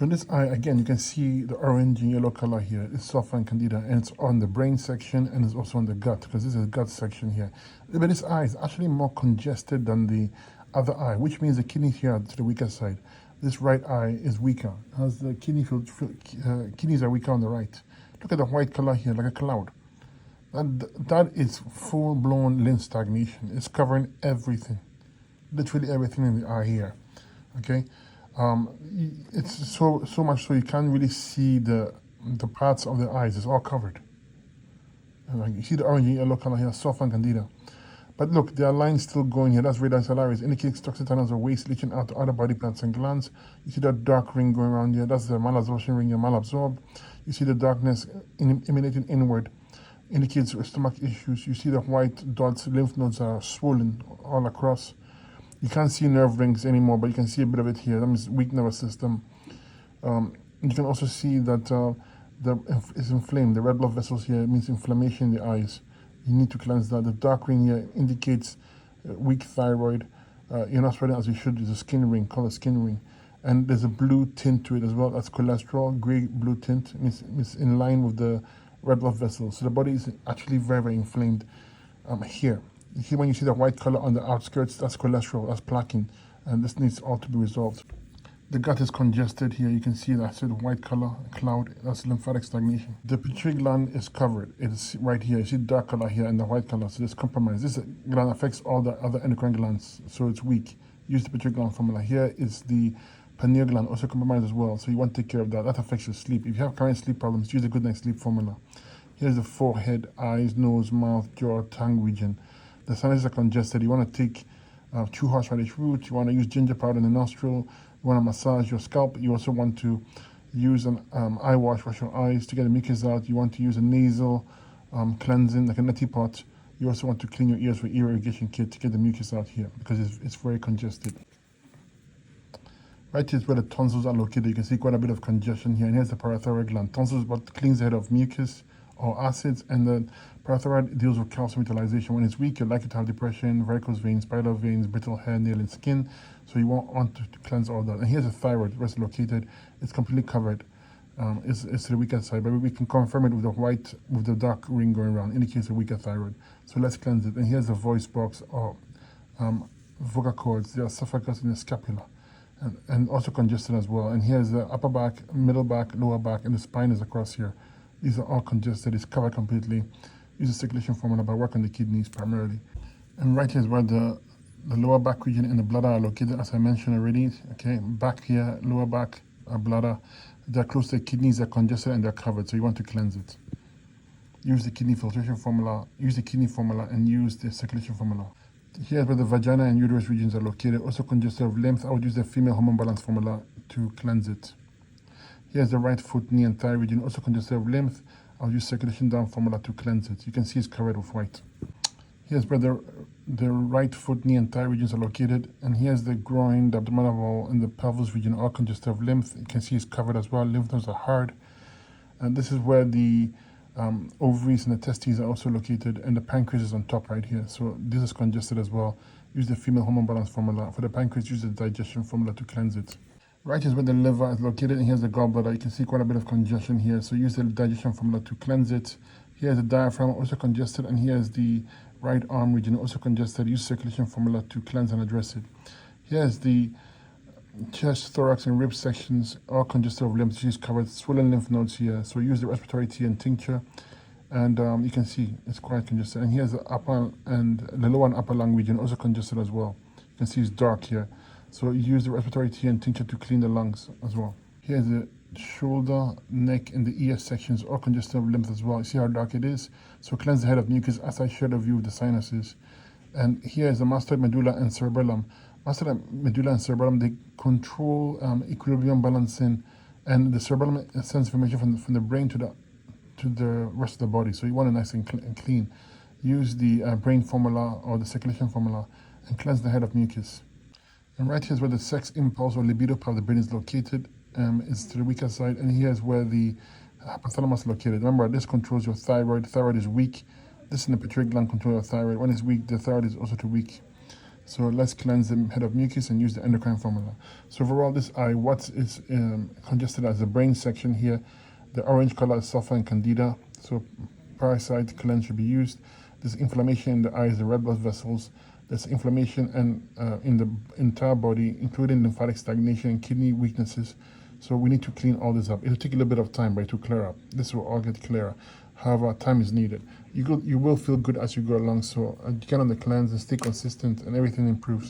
So in this eye, again, you can see the orange and yellow color here. It's sulfur candida, and it's on the brain section, and it's also on the gut, because this is the gut section here. But this eye is actually more congested than the other eye, which means the kidney here are to the weaker side. This right eye is weaker, as the kidneys are weaker on the right. Look at the white color here, like a cloud. That is full-blown lymph stagnation. It's covering everything, literally everything in the eye here. Okay. It's so much so you can't really see the parts of the eyes. It's all covered. And like you see the orange and yellow color here, sulfur candida. But look, there are lines still going here. That's radix alaris, indicating toxic tunnels or waste leaching out to other body parts and glands. You see that dark ring going around here. That's the malabsorption ring, your malabsorbed. You see the darkness emanating inward, indicates stomach issues. You see the white dots, lymph nodes are swollen all across. You can't see nerve rings anymore, but you can see a bit of it here. That means weak nervous system. You can also see that it's inflamed. The red blood vessels here means inflammation in the eyes. You need to cleanse that. The dark ring here indicates weak thyroid. You're not spreading as you should. There's a skin ring, called a skin ring. And there's a blue tint to it as well. That's cholesterol, gray blue tint. It's in line with the red blood vessels. So the body is actually very, very inflamed here. Here, when you see the white color on the outskirts, that's cholesterol, that's plaquing, and this needs all to be resolved. The gut is congested here. You can see that the white color cloud, that's lymphatic stagnation. The pituitary gland is covered. It's right here. You see dark color here and the white color, so it's compromised. This gland affects all the other endocrine glands, so it's weak. Use the pituitary gland formula. Here is the pineal gland, also compromised as well, so you want to take care of that. That affects your sleep. If you have current sleep problems, use the good night sleep formula. Here's the forehead, eyes, nose, mouth, jaw, tongue region. The sinuses are congested. You want to take 2 horseradish root. You want to use ginger powder in the nostril. You want to massage your scalp. You also want to use an eye wash your eyes to get the mucus out. You want to use a nasal cleansing, like a neti pot. You also want to clean your ears with ear irrigation kit to get the mucus out here, because it's very congested. Right here is where the tonsils are located. You can see quite a bit of congestion here. And here's the parathyroid gland. Tonsils is what cleans the head of mucus or acids, and the parathyroid deals with calcium utilization. When it's weak, you're likely to have depression, varicose veins, spider veins, brittle hair, nail, and skin. So you want to cleanse all that. And here's the thyroid, where it's located. It's completely covered. It's to the weaker side, but we can confirm it with the dark ring going around, indicates a weaker thyroid. So let's cleanse it. And here's the voice box or vocal cords, the esophagus and the scapula, and also congested as well. And here's the upper back, middle back, lower back, and the spine is across here. These are all congested. It's covered completely. Use the circulation formula, but work on the kidneys primarily. And right here is where the lower back region and the bladder are located, as I mentioned already. Okay, back here, lower back, bladder, they're close to the kidneys, they're congested and they're covered, so you want to cleanse it. Use the kidney filtration formula, use the kidney formula, and use the circulation formula. Here's where the vagina and uterus regions are located, also congested of lymph. I would use the female hormone balance formula to cleanse it. Here's the right foot, knee, and thigh region, also congested of lymph. I'll use circulation down formula to cleanse it. You can see it's covered with white. Here's where the right foot, knee, and thigh regions are located. And here's the groin, the abdominal wall, and the pelvis region, all congested of lymph. You can see it's covered as well. Lymph nodes are hard. And this is where the ovaries and the testes are also located, and the pancreas is on top right here. So this is congested as well. Use the female hormone balance formula. For the pancreas, use the digestion formula to cleanse it. Right is where the liver is located, and here's the gallbladder. You can see quite a bit of congestion here, so use the digestion formula to cleanse it. Here's the diaphragm, also congested, and here's the right arm region, also congested. Use circulation formula to cleanse and address it. Here's the chest, thorax, and rib sections, all congested of lymph. She's covered swollen lymph nodes here, so use the respiratory tea and tincture, and you can see it's quite congested. And here's the upper and the lower and upper lung region, also congested as well. You can see it's dark here. So use the respiratory tea and tincture to clean the lungs as well. Here's the shoulder, neck, and the ear sections, all congested of lymph as well. You see how dark it is? So cleanse the head of mucus as I shared a view of the sinuses. And here is the mastoid medulla and cerebellum. Mastoid medulla and cerebellum, they control equilibrium balancing, and the cerebellum sends information from the brain to the rest of the body. So you want it nice and clean. Use the brain formula or the circulation formula and cleanse the head of mucus. And right here is where the sex impulse or libido part of the brain is located. It's to the weaker side. And here's where the hypothalamus is located. Remember, this controls your thyroid. Thyroid is weak. This is the pituitary gland controls your thyroid. When it's weak, the thyroid is also too weak. So let's cleanse the head of mucus and use the endocrine formula. So overall, this eye, what is congested as the brain section here. The orange color is sulfur and candida. So parasite cleanse should be used. There's inflammation in the eyes, the red blood vessels. There's inflammation and in the entire body, including lymphatic stagnation and kidney weaknesses. So we need to clean all this up. It'll take a little bit of time, but it will clear up. This will all get clearer. However, time is needed. You will feel good as you go along. So get on the cleanse and stay consistent, and everything improves.